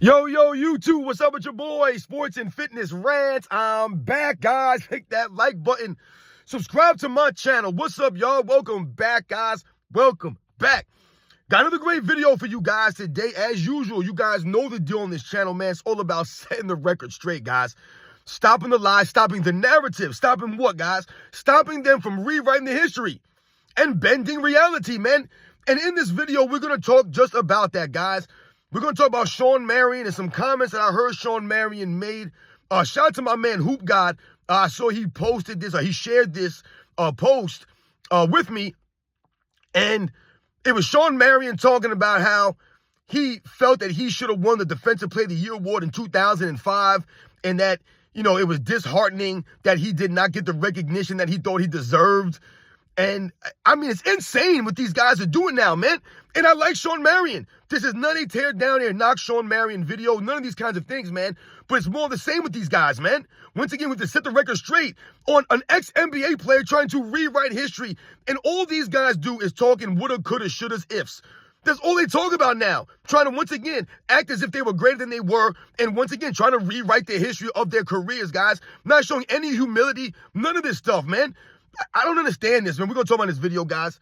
Yo, YouTube, what's up with your boy? Sports and Fitness Rants. I'm back, guys. Hit that like button. Subscribe to my channel. What's up, y'all? Welcome back, guys. Welcome back. Got another great video for you guys today. As usual, you guys know the deal on this channel, man. It's all about setting the record straight, guys. Stopping the lies, stopping the narrative. Stopping what, guys? Stopping them from rewriting the history and bending reality, man. And in this video, we're going to talk just about that, guys. We're going to talk about Shawn Marion and some comments that I heard Shawn Marion made. Shout out to my man, Hoop God. I saw he posted this, or he shared this post with me. And it was Shawn Marion talking about how he felt that he should have won the Defensive Player of the Year award in 2005. And that, you know, it was disheartening that he did not get the recognition that he thought he deserved. And, I mean, it's insane what these guys are doing now, man. And I like Shawn Marion. This is not a tear down and knock Shawn Marion video. None of these kinds of things, man. But it's more the same with these guys, man. Once again, we have to set the record straight on an ex-NBA player trying to rewrite history. And all these guys do is talking woulda, coulda, shouldas, ifs. That's all they talk about now. Trying to, once again, act as if they were greater than they were. And once again, trying to rewrite the history of their careers, guys. Not showing any humility. None of this stuff, man. I don't understand this, man. We're going to talk about this video, guys.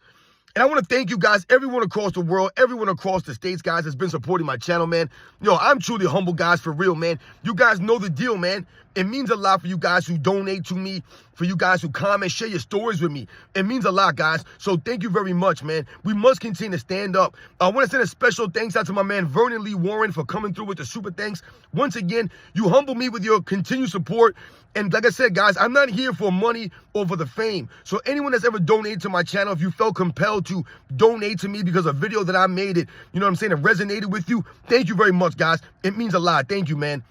And I want to thank you guys, everyone across the world, everyone across the states, guys, that's been supporting my channel, man. Yo, I'm truly humble, guys, for real, man. You guys know the deal, man. It means a lot for you guys who donate to me, for you guys who comment, share your stories with me. It means a lot, guys. So thank you very much, man. We must continue to stand up. I want to send a special thanks out to my man, Vernon Lee Warren, for coming through with the super thanks. Once again, you humble me with your continued support. And like I said, guys, I'm not here for money or for the fame. So anyone that's ever donated to my channel, if you felt compelled to donate to me because a video that I made it, you know what I'm saying, it resonated with you, thank you very much, guys. It means a lot. Thank you, man.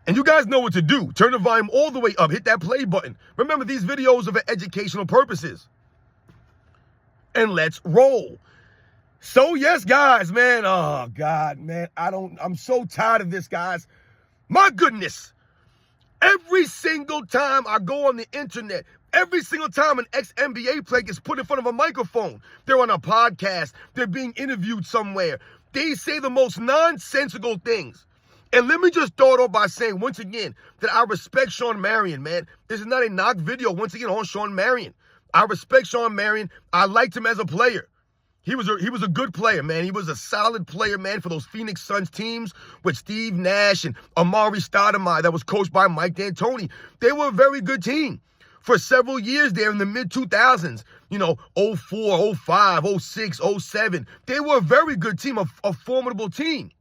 And you guys know what to do. Turn the volume all the way up. Hit that play button. Remember, these videos are for educational purposes. And let's roll. So, yes, guys, man. Oh, God, man. I'm so tired of this, guys. My goodness. Every single time I go on the internet, every single time an ex-NBA player gets put in front of a microphone, they're on a podcast, they're being interviewed somewhere, they say the most nonsensical things. And let me just start off by saying, once again, that I respect Shawn Marion, man. This is not a knock video, once again, on Shawn Marion. I respect Shawn Marion. I liked him as a player. He was a good player, man. He was a solid player, man, for those Phoenix Suns teams with Steve Nash and Amari Stoudemire that was coached by Mike D'Antoni. They were a very good team for several years there in the mid-2000s. You know, 04, 05, 06, 07. They were a very good team, a formidable team.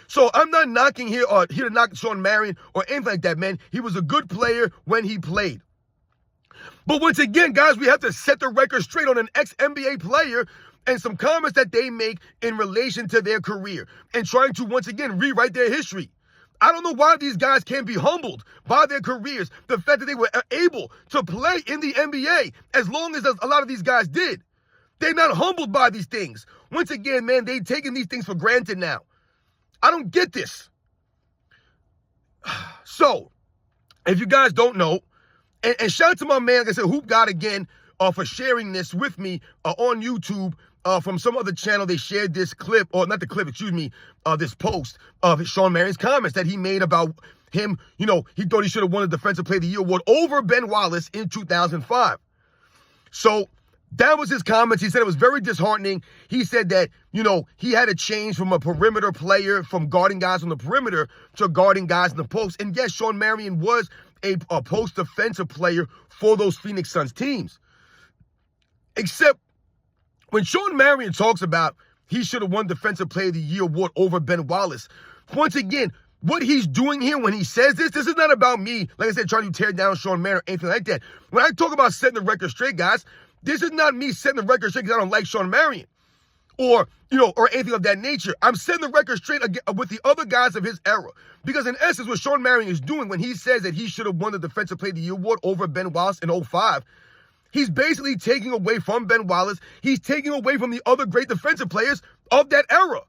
So I'm not knocking here to knock Shawn Marion or anything like that, man. He was a good player when he played. But once again, guys, we have to set the record straight on an ex-NBA player and some comments that they make in relation to their career and trying to, once again, rewrite their history. I don't know why these guys can't be humbled by their careers. The fact that they were able to play in the NBA as long as a lot of these guys did. They're not humbled by these things. Once again, man, they've taken these things for granted now. I don't get this. So, if you guys don't know, and shout out to my man, like I said, Hoop God again, for sharing this with me on YouTube from some other channel. They shared this clip, or not the clip, excuse me, this post of Shawn Marion's comments that he made about him. You know, he thought he should have won the Defensive Player of the Year award over Ben Wallace in 2005. So, that was his comments. He said it was very disheartening. He said that, you know, he had to change from a perimeter player, from guarding guys on the perimeter to guarding guys in the post. And yes, Shawn Marion was a post defensive player for those Phoenix Suns teams. Except when Shawn Marion talks about he should have won Defensive Player of the Year award over Ben Wallace, once again, what he's doing here when he says this is not about me, like I said, trying to tear down Shawn Marion or anything like that. When I talk about setting the record straight, guys, this is not me setting the record straight because I don't like Shawn Marion or, you know, or anything of that nature. I'm setting the record straight with the other guys of his era. Because in essence, what Shawn Marion is doing when he says that he should have won the Defensive Player of the Year award over Ben Wallace in 05, he's basically taking away from Ben Wallace. He's taking away from the other great defensive players of that era.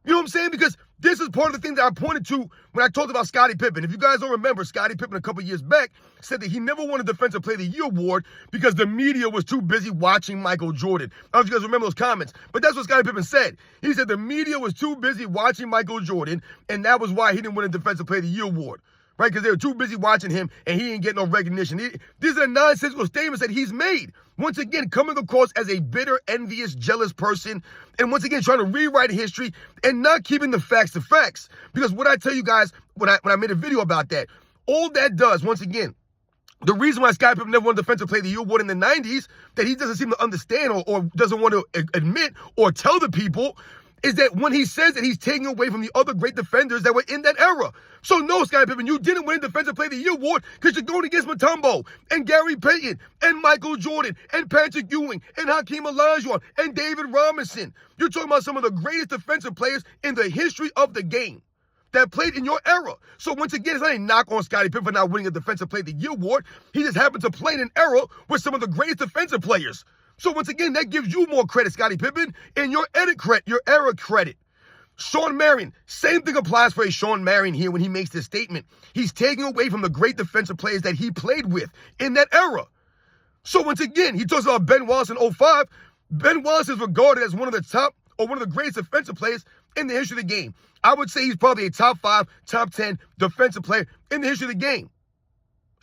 You know what I'm saying? Because this is part of the thing that I pointed to when I talked about Scottie Pippen. If you guys don't remember, Scottie Pippen a couple years back said that he never won a Defensive Player of the Year award because the media was too busy watching Michael Jordan. I don't know if you guys remember those comments, but that's what Scottie Pippen said. He said the media was too busy watching Michael Jordan, and that was why he didn't win a Defensive Player of the Year award. Right? Because they were too busy watching him, and he didn't get no recognition. These are nonsensical statements that he's made. Once again, coming across as a bitter, envious, jealous person, and once again, trying to rewrite history and not keeping the facts to facts. Because what I tell you guys, when I made a video about that, all that does, once again, the reason why Scottie Pippen never won Defensive Player of the Year award in the 90s, that he doesn't seem to understand or doesn't want to admit or tell the people, is that when he says that he's taking away from the other great defenders that were in that era. So no, Scottie Pippen, you didn't win Defensive Player of the Year award because you're going against Mutombo and Gary Payton and Michael Jordan and Patrick Ewing and Hakeem Olajuwon and David Robinson. You're talking about some of the greatest defensive players in the history of the game that played in your era. So once again, it's not a knock on Scottie Pippen for not winning a Defensive Player of the Year award. He just happened to play in an era with some of the greatest defensive players. So once again, that gives you more credit, Scottie Pippen, and your era credit. Shawn Marion, same thing applies for a Shawn Marion here when he makes this statement. He's taking away from the great defensive players that he played with in that era. So once again, he talks about Ben Wallace in 05. Ben Wallace is regarded as one of the top or one of the greatest defensive players in the history of the game. I would say he's probably a top 5, top 10 defensive player in the history of the game.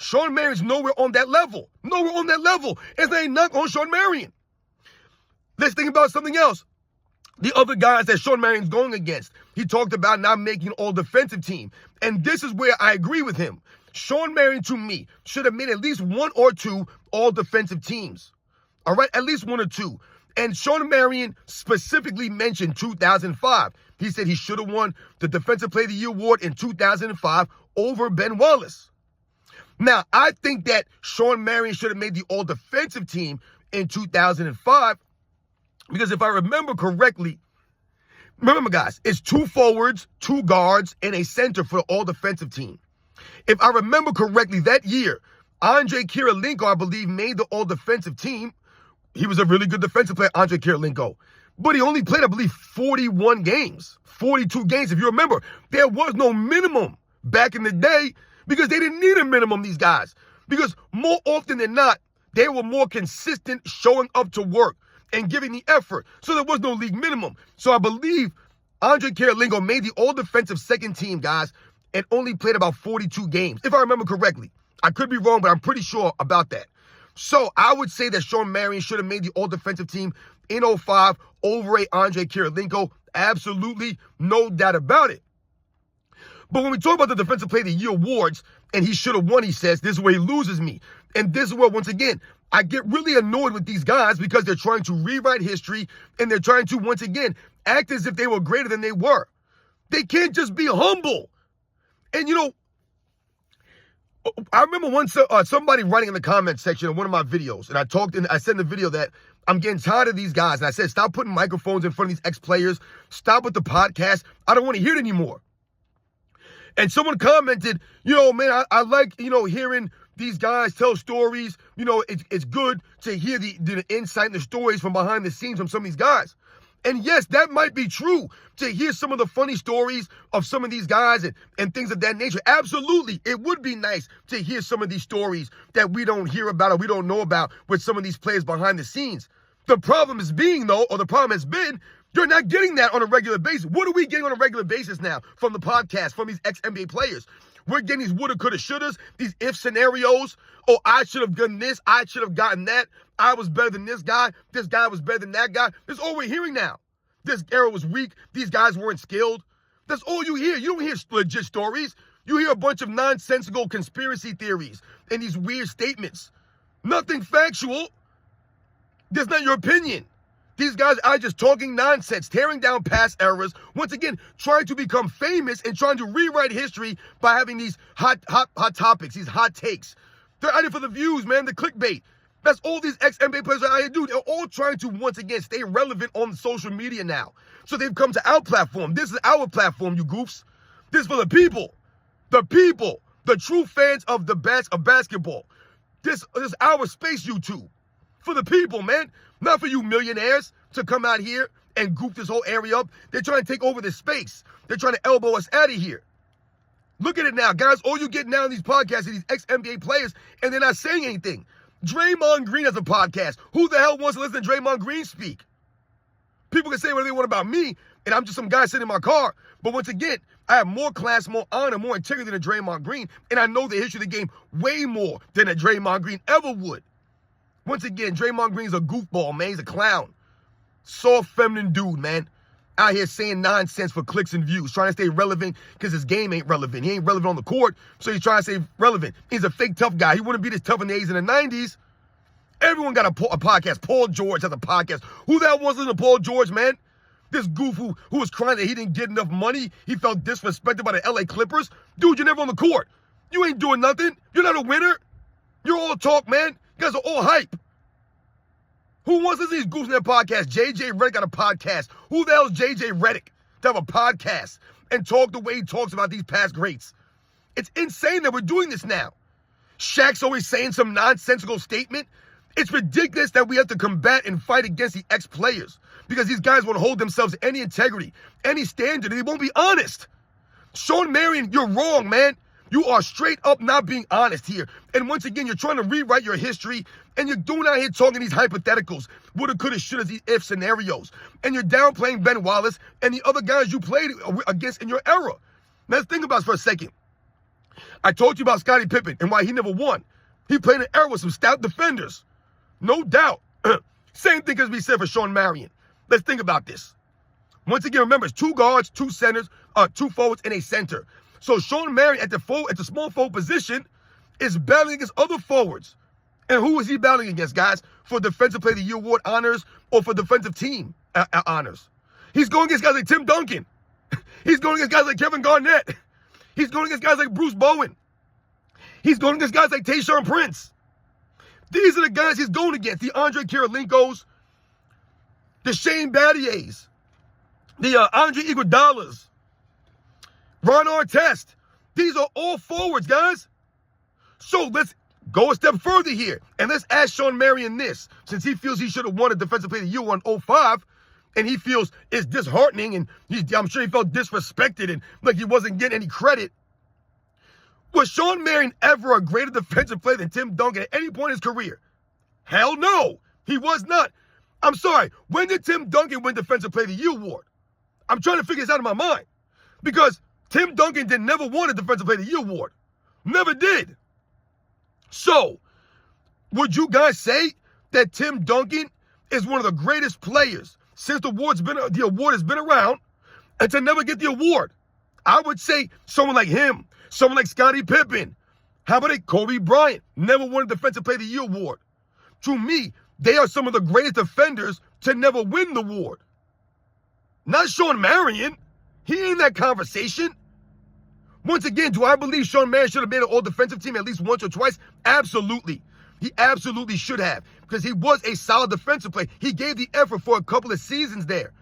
Shawn Marion's nowhere on that level. Nowhere on that level. It's not a knock on Shawn Marion. Let's think about something else. The other guys that Shawn Marion's going against. He talked about not making an all-defensive team. And this is where I agree with him. Shawn Marion, to me, should have made at least 1 or 2 all-defensive teams. All right? At least 1 or 2. And Shawn Marion specifically mentioned 2005. He said he should have won the Defensive Player of the Year award in 2005 over Ben Wallace. Now, I think that Shawn Marion should have made the all-defensive team in 2005 because if I remember correctly, remember guys, it's 2 forwards, 2 guards, and a center for the all-defensive team. If I remember correctly, that year, Andre Kirilenko, I believe, made the all-defensive team. He was a really good defensive player, Andre Kirilenko. But he only played, I believe, 41 games, 42 games. If you remember, there was no minimum back in the day because they didn't need a minimum, these guys. Because more often than not, they were more consistent showing up to work and giving the effort. So there was no league minimum. So I believe Andre Kirilenko made the all-defensive second team, guys, and only played about 42 games, if I remember correctly. I could be wrong, but I'm pretty sure about that. So I would say that Shawn Marion should have made the all-defensive team in 05 over a Andre Kirilenko. Absolutely, no doubt about it. But when we talk about the Defensive Player of the Year awards, and he should have won, he says, this is where he loses me. And this is where, once again, I get really annoyed with these guys because they're trying to rewrite history and they're trying to, once again, act as if they were greater than they were. They can't just be humble. And, you know, I remember once somebody writing in the comment section of one of my videos, and I said in the video that I'm getting tired of these guys. And I said, stop putting microphones in front of these ex-players. Stop with the podcast. I don't want to hear it anymore. And someone commented, you know, man, I like, you know, hearing these guys tell stories. You know, it's good to hear the insight and the stories from behind the scenes from some of these guys. And yes, that might be true, to hear some of the funny stories of some of these guys and things of that nature. Absolutely, it would be nice to hear some of these stories that we don't hear about or we don't know about with some of these players behind the scenes. The problem is being, though, or the problem has been, you're not getting that on a regular basis. What are we getting on a regular basis now from the podcast, from these ex-NBA players? We're getting these woulda, coulda, shouldas, these if scenarios. Oh, I should have done this. I should have gotten that. I was better than this guy. This guy was better than that guy. That's all we're hearing now. This era was weak. These guys weren't skilled. That's all you hear. You don't hear legit stories. You hear a bunch of nonsensical conspiracy theories and these weird statements. Nothing factual. That's not your opinion. These guys are just talking nonsense, tearing down past eras, once again, trying to become famous and trying to rewrite history by having these hot topics, these hot takes. They're out here for the views, man, the clickbait. That's all these ex-NBA players are out here doing. They're all trying to, once again, stay relevant on social media now. So they've come to our platform. This is our platform, you goofs. This is for the people. The people. The true fans of basketball. This is our space, YouTube. For the people, man. Not for you millionaires to come out here and goof this whole area up. They're trying to take over this space. They're trying to elbow us out of here. Look at it now, guys. All you get now in these podcasts are these ex-NBA players, and they're not saying anything. Draymond Green has a podcast. Who the hell wants to listen to Draymond Green speak? People can say whatever they want about me, and I'm just some guy sitting in my car. But once again, I have more class, more honor, more integrity than a Draymond Green, and I know the history of the game way more than a Draymond Green ever would. Once again, Draymond Green's a goofball, man. He's a clown. Soft, feminine dude, man. Out here saying nonsense for clicks and views, trying to stay relevant because his game ain't relevant. He ain't relevant on the court, so he's trying to stay relevant. He's a fake tough guy. He wouldn't be this tough in the 80s and the 90s. Everyone got a podcast. Paul George has a podcast. Who the hell wants to listen to Paul George, man? This goof who was crying that he didn't get enough money. He felt disrespected by the LA Clippers. Dude, you're never on the court. You ain't doing nothing. You're not a winner. You're all talk, man. You guys are all hype. Who wants to see these goofs in their podcast? JJ Redick got a podcast. Who the hell is JJ Redick to have a podcast and talk the way he talks about these past greats? It's insane that we're doing this now. Shaq's always saying some nonsensical statement. It's ridiculous that we have to combat and fight against the ex-players because these guys won't hold themselves to any integrity, any standard, and they won't be honest. Shawn Marion, you're wrong, man. You are straight up not being honest here. And once again, you're trying to rewrite your history, and you're doing out here talking these hypotheticals, woulda, coulda, shoulda, these if scenarios. And you're downplaying Ben Wallace and the other guys you played against in your era. Now, let's think about this for a second. I told you about Scottie Pippen and why he never won. He played in an era with some stout defenders. No doubt. Same thing as we said for Shawn Marion. Let's think about this. Once again, remember, it's 2 guards, 2 centers, 2 forwards, and a center. So Shawn Marion at the small forward position is battling against other forwards. And who is he battling against, guys, for Defensive Player of the Year award honors or for defensive team honors? He's going against guys like Tim Duncan. He's going against guys like Kevin Garnett. He's going against guys like Bruce Bowen. He's going against guys like Tayshaun Prince. These are the guys he's going against. The Andre Kirolinkos, the Shane Battiers, the Andre Iguodala's, Ron Artest. These are all forwards, guys. So let's go a step further here. And let's ask Shawn Marion this. Since he feels he should have won a Defensive Player of the Year on 05, and he feels it's disheartening, and I'm sure he felt disrespected and like he wasn't getting any credit. Was Shawn Marion ever a greater defensive player than Tim Duncan at any point in his career? Hell no. He was not. I'm sorry. When did Tim Duncan win Defensive Player of the Year award? I'm trying to figure this out in my mind. Because Tim Duncan never won a Defensive Player of the Year award. Never did. So, would you guys say that Tim Duncan is one of the greatest players since the award has been around and to never get the award? I would say someone like him, someone like Scottie Pippen. How about Kobe Bryant? Never won a Defensive Player of the Year award. To me, they are some of the greatest defenders to never win the award. Not Shawn Marion. He ain't in that conversation. Once again, do I believe Shawn Marion should have made an all-defensive team at least once or twice? Absolutely. He absolutely should have, because he was a solid defensive player. He gave the effort for a couple of seasons there.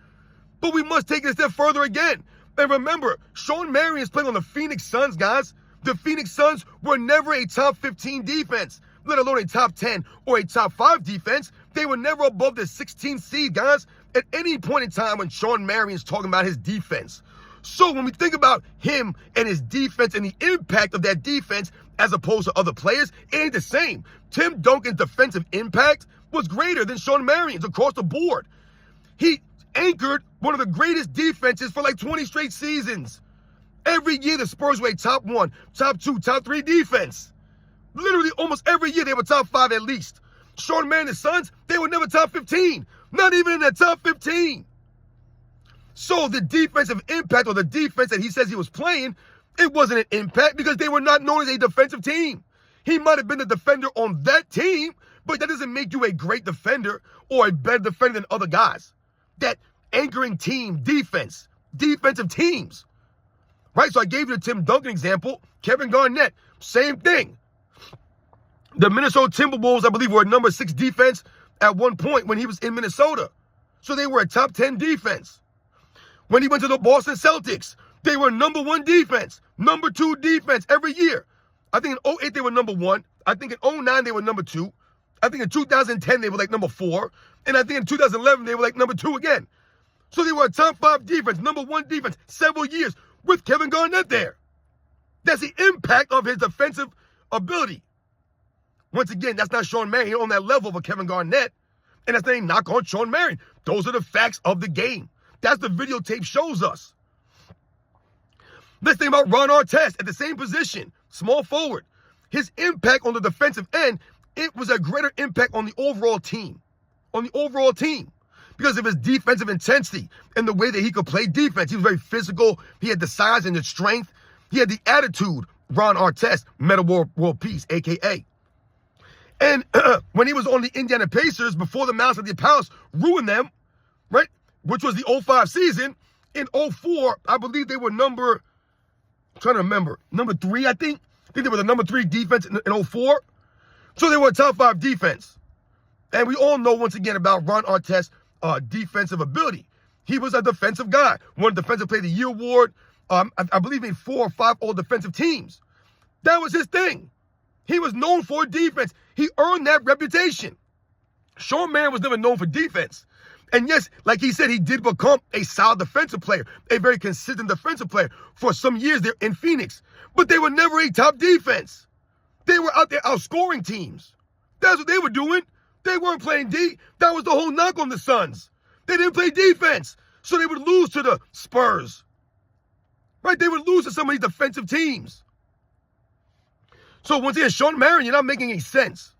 But we must take it a step further again. And remember, Shawn Marion is playing on the Phoenix Suns, guys. The Phoenix Suns were never a top 15 defense, let alone a top 10 or a top 5 defense. They were never above the 16th seed, guys, at any point in time when Shawn Marion's talking about his defense. So when we think about him and his defense and the impact of that defense as opposed to other players, it ain't the same. Tim Duncan's defensive impact was greater than Shawn Marion's across the board. He anchored one of the greatest defenses for like 20 straight seasons. Every year the Spurs were a top 1, top 2, top 3 defense. Literally almost every year they were top 5 at least. Shawn Marion's Suns, they were never top 15. Not even in the top 15. So the defensive impact, or the defense that he says he was playing, it wasn't an impact because they were not known as a defensive team. He might have been the defender on that team, but that doesn't make you a great defender or a better defender than other guys. That anchoring team defense, defensive teams. Right? So I gave you the Tim Duncan example. Kevin Garnett, same thing. The Minnesota Timberwolves, I believe, were a number 6 defense at one point when he was in Minnesota. So they were a top 10 defense. When he went to the Boston Celtics, they were number 1 defense, number 2 defense every year. I think in 08 they were number 1. I think in 09 they were number 2. I think in 2010 they were like number 4. And I think in 2011 they were like number 2 again. So they were a top 5 defense, number 1 defense, several years with Kevin Garnett there. That's the impact of his defensive ability. Once again, that's not Shawn Marion on that level of a Kevin Garnett. And that's not a knock on Shawn Marion. Those are the facts of the game. That's the videotape shows us. Let's think about Ron Artest at the same position, small forward. His impact on the defensive end, it was a greater impact on the overall team. Because of his defensive intensity and the way that he could play defense. He was very physical. He had the size and the strength. He had the attitude, Ron Artest, Meta World Peace, a.k.a. And when he was on the Indiana Pacers before the Malice at the Palace ruined them, right, which was the 05 season, in 04, I believe they were number 3, I think. I think they were the number 3 defense in 04. So they were a top 5 defense. And we all know, once again, about Ron Artest's defensive ability. He was a defensive guy. Won Defensive Player of the Year award. I believe in 4 or 5 all-defensive teams. That was his thing. He was known for defense. He earned that reputation. Shawn Marion was never known for defense. And yes, like he said, he did become a solid defensive player, a very consistent defensive player for some years there in Phoenix. But they were never a top defense. They were out there outscoring teams. That's what they were doing. They weren't playing D. That was the whole knock on the Suns. They didn't play defense. So they would lose to the Spurs. Right? They would lose to some of these defensive teams. So once again, Shawn Marion, you're not making any sense.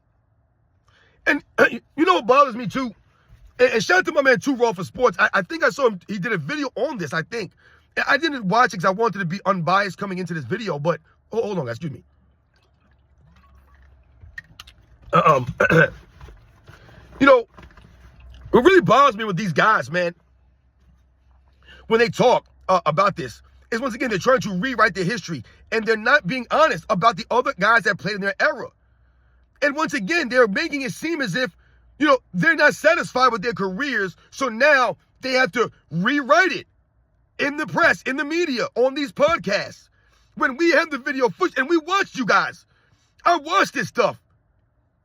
And you know what bothers me too? And shout out to my man Too Raw for Sports. I think I saw him, he did a video on this, I think. I didn't watch it because I wanted to be unbiased coming into this video, but hold on, guys, excuse me. You know, what really bothers me with these guys, man, when they talk about this, is once again, they're trying to rewrite their history, and they're not being honest about the other guys that played in their era. And once again, they're making it seem as if, you know, they're not satisfied with their careers, so now they have to rewrite it in the press, in the media, on these podcasts. When we have the video footage, and we watched you guys. I watched this stuff.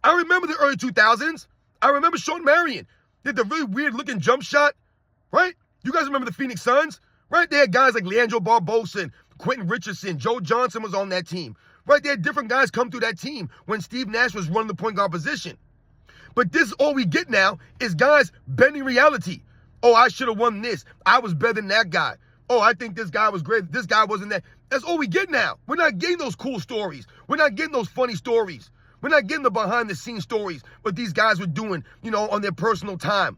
I remember the early 2000s. I remember Shawn Marion did the really weird-looking jump shot, right? You guys remember the Phoenix Suns, right? They had guys like Leandro Barbosa, Quentin Richardson, Joe Johnson was on that team, right? They had different guys come through that team when Steve Nash was running the point guard position. But this is all we get now is guys bending reality. Oh, I should have won this. I was better than that guy. Oh, I think this guy was great. This guy wasn't that. That's all we get now. We're not getting those cool stories. We're not getting those funny stories. We're not getting the behind-the-scenes stories, what these guys were doing, you know, on their personal time.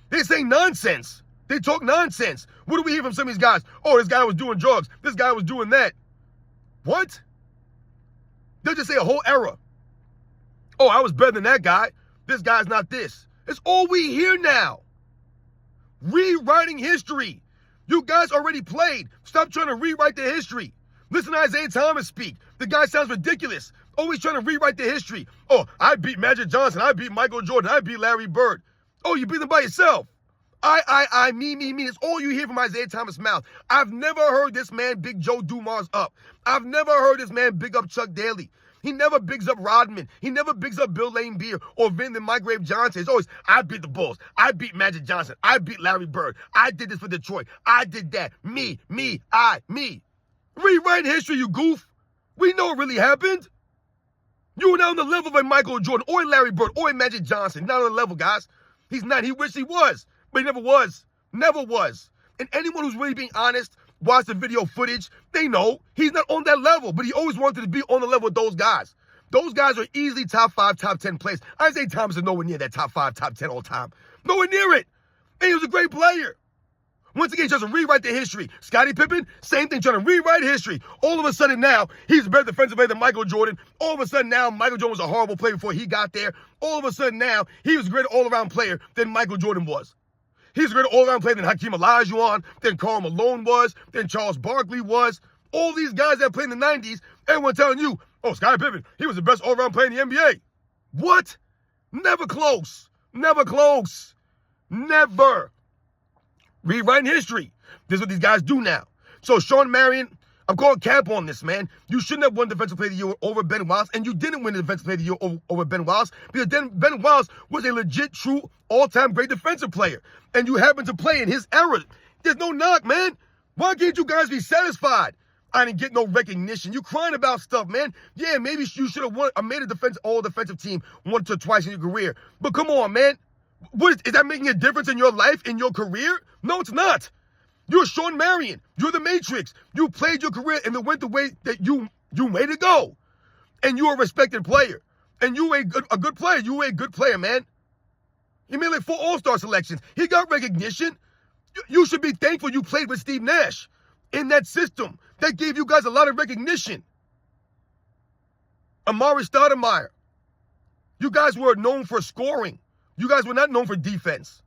They say nonsense. They talk nonsense. What do we hear from some of these guys? Oh, this guy was doing drugs. This guy was doing that. What? They'll just say a whole era. Oh, I was better than that guy. This guy's not this. It's all we hear now. Rewriting history. You guys already played. Stop trying to rewrite the history. Listen to Isaiah Thomas speak. The guy sounds ridiculous. Always trying to rewrite the history. Oh, I beat Magic Johnson. I beat Michael Jordan. I beat Larry Bird. Oh, you beat them by yourself. Me. It's all you hear from Isaiah Thomas' mouth. I've never heard this man big Joe Dumars up. I've never heard this man big up Chuck Daly. He never bigs up Rodman. He never bigs up Bill Lane Beer or Vin Mike Grave Johnson. It's always, I beat the Bulls. I beat Magic Johnson. I beat Larry Bird. I did this for Detroit. I did that. Me. Rewrite history, you goof. We know it really happened. You were not on the level of a Michael Jordan or a Larry Bird or a Magic Johnson. Not on the level, guys. He's not. He wished he was, but he never was. Never was. And anyone who's really being honest, watch the video footage, they know he's not on that level, but he always wanted to be on the level with those guys. Those guys are easily top 5, top 10 players. Isaiah Thomas is nowhere near that top 5, top 10 all time. Nowhere near it. And he was a great player. Once again, he tries to rewrite the history. Scottie Pippen, same thing, trying to rewrite history. All of a sudden now, he's a better defensive player than Michael Jordan. All of a sudden now, Michael Jordan was a horrible player before he got there. All of a sudden now, he was a greater all-around player than Michael Jordan was. He's a greater all-around player than Hakeem Olajuwon, than Karl Malone was, than Charles Barkley was. All these guys that played in the 90s, everyone telling you, oh, Scottie Pippen, he was the best all-around player in the NBA. What? Never close. Never close. Never. Rewriting history. This is what these guys do now. So Shawn Marion, I'm calling cap on this, man. You shouldn't have won Defensive Player of the Year over Ben Wallace, and you didn't win the Defensive Player of the Year over Ben Wallace because then Ben Wallace was a legit, true, all-time great defensive player, and you happened to play in his era. There's no knock, man. Why can't you guys be satisfied? I didn't get no recognition. You crying about stuff, man. Yeah, maybe you should have won. I made a all-defensive team once or twice in your career, but come on, man. Is that making a difference in your life, in your career? No, it's not. You're Shawn Marion. You're the Matrix. You played your career and it went the way that you made it go. And you're a respected player. And you a good player. You a good player, man. He made like 4 All-Star selections. He got recognition. You should be thankful you played with Steve Nash in that system. That gave you guys a lot of recognition. Amari Stoudemire. You guys were known for scoring. You guys were not known for defense.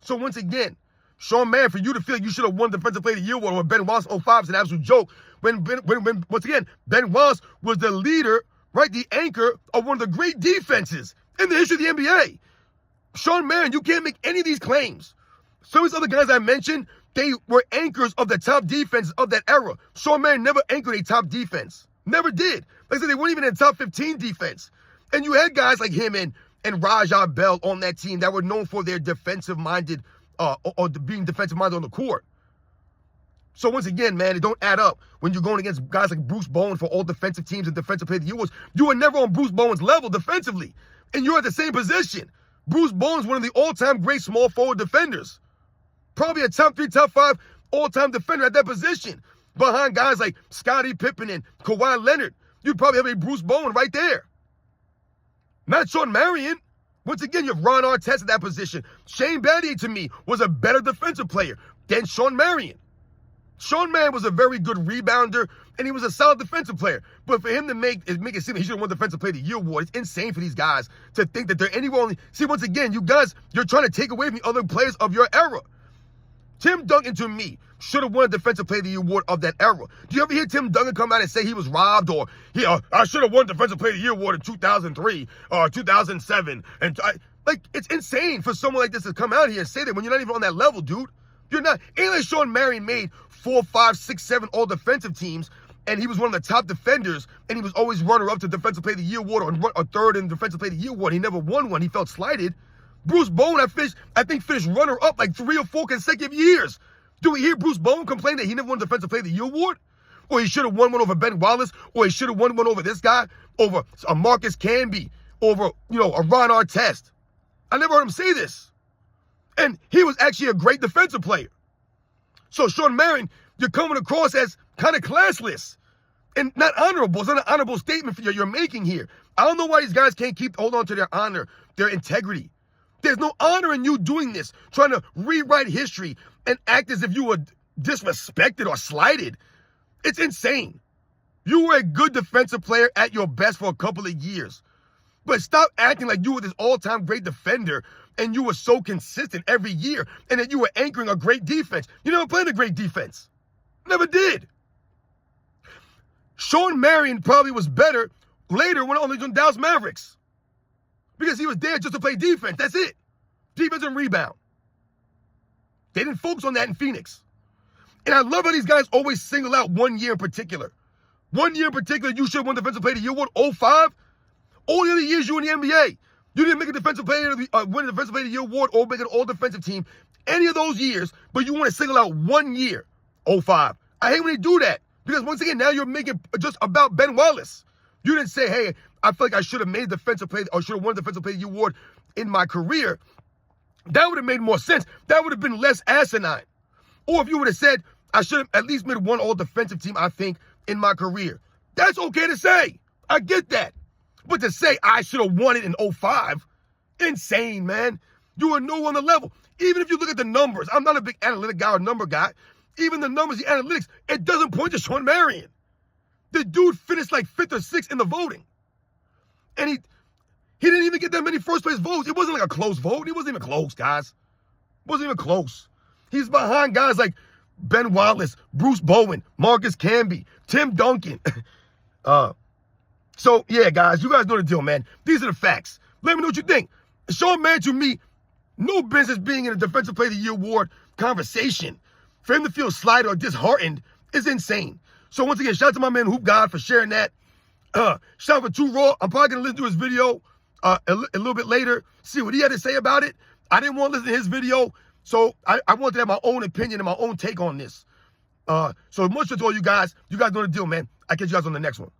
So once again, Shawn Marion, for you to feel you should have won Defensive Player of the Year award with Ben Wallace 05 is an absolute joke. When once again, Ben Wallace was the leader, right, the anchor of one of the great defenses in the history of the NBA. Shawn Marion, you can't make any of these claims. Some of these other guys I mentioned, they were anchors of the top defenses of that era. Shawn Marion never anchored a top defense. Never did. Like I said, they weren't even in top 15 defense. And you had guys like him and Rajah Bell on that team that were known for their defensive-minded or being defensive-minded on the court. So once again, man, it don't add up when you're going against guys like Bruce Bowen for all defensive teams and Defensive Player of the Year awards. You were never on Bruce Bowen's level defensively, and you're at the same position. Bruce Bowen's one of the all-time great small forward defenders. Probably a top 3, top 5 all-time defender at that position. Behind guys like Scottie Pippen and Kawhi Leonard, you'd probably have a Bruce Bowen right there. Not Shawn Marion. Once again, you have Ron Artest at that position. Shane Battier, to me, was a better defensive player than Shawn Marion. Shawn Marion was a very good rebounder, and he was a solid defensive player. But for him to make it seem like he should have won Defensive Player of the Year award, it's insane for these guys to think that they're anywhere. See, once again, you guys, you're trying to take away from the other players of your era. Tim Duncan, to me, should have won a Defensive Player of the Year award of that era. Do you ever hear Tim Duncan come out and say he was robbed or I should have won Defensive Player of the Year award in 2003 or 2007? And it's insane for someone like this to come out here and say that when you're not even on that level, dude. You're not. Ain't like Shawn Marion made 4, 5, 6, 7 all defensive teams, and he was one of the top defenders, and he was always runner-up to Defensive Player of the Year award or third in Defensive Player of the Year award. He never won one. He felt slighted. Bruce Bowen, I think finished runner-up like 3 or 4 consecutive years. Do we hear Bruce Bowen complain that he never won the Defensive Player of the Year award? Or he should have won one over Ben Wallace? Or he should have won one over this guy? Over a Marcus Camby? Over, a Ron Artest? I never heard him say this. And he was actually a great defensive player. So Shawn Marion, you're coming across as kind of classless and not honorable. It's not an honorable statement you're making here. I don't know why these guys can't hold on to their honor, their integrity. There's no honor in you doing this, trying to rewrite history and act as if you were disrespected or slighted. It's insane. You were a good defensive player at your best for a couple of years. But stop acting like you were this all-time great defender and you were so consistent every year and that you were anchoring a great defense. You never played a great defense. Never did. Shawn Marion probably was better later when only on Dallas Mavericks. Because he was there just to play defense. That's it. Defense and rebound. They didn't focus on that in Phoenix. And I love how these guys always single out one year in particular. 1 year in particular, you should have won Defensive Player of the Year award, 05. All the other years you were in the NBA, you didn't make a win a Defensive Player of the Year award or make an all-defensive team any of those years, but you want to single out 1 year, 05. I hate when they do that because, once again, now you're making just about Ben Wallace. You didn't say, hey, I feel like I should have made Defensive Player or should have won the Defensive Player of the Year award in my career. That would have made more sense. That would have been less asinine. Or if you would have said, I should have at least made one all-defensive team, I think, in my career. That's okay to say. I get that. But to say I should have won it in 05, insane, man. You were no on the level. Even if you look at the numbers, I'm not a big analytic guy or number guy. Even the numbers, the analytics, it doesn't point to Shawn Marion. The dude finished like 5th or 6th in the voting. And he didn't even get that many first-place votes. It wasn't like a close vote. It wasn't even close, guys. It wasn't even close. He's behind guys like Ben Wallace, Bruce Bowen, Marcus Camby, Tim Duncan. So, yeah, guys, you guys know the deal, man. These are the facts. Let me know what you think. Shawn Marion, to me, no business being in a Defensive Player of the Year award conversation. For him to feel slighted or disheartened is insane. So once again, shout out to my man Hoop God for sharing that. Shout out for Too Raw. I'm probably going to listen to his video a little bit later, see what he had to say about it. I didn't want to listen to his video, so I wanted to have my own opinion and my own take on this. So much to all you guys. You guys know the deal, man. I'll catch you guys on the next one.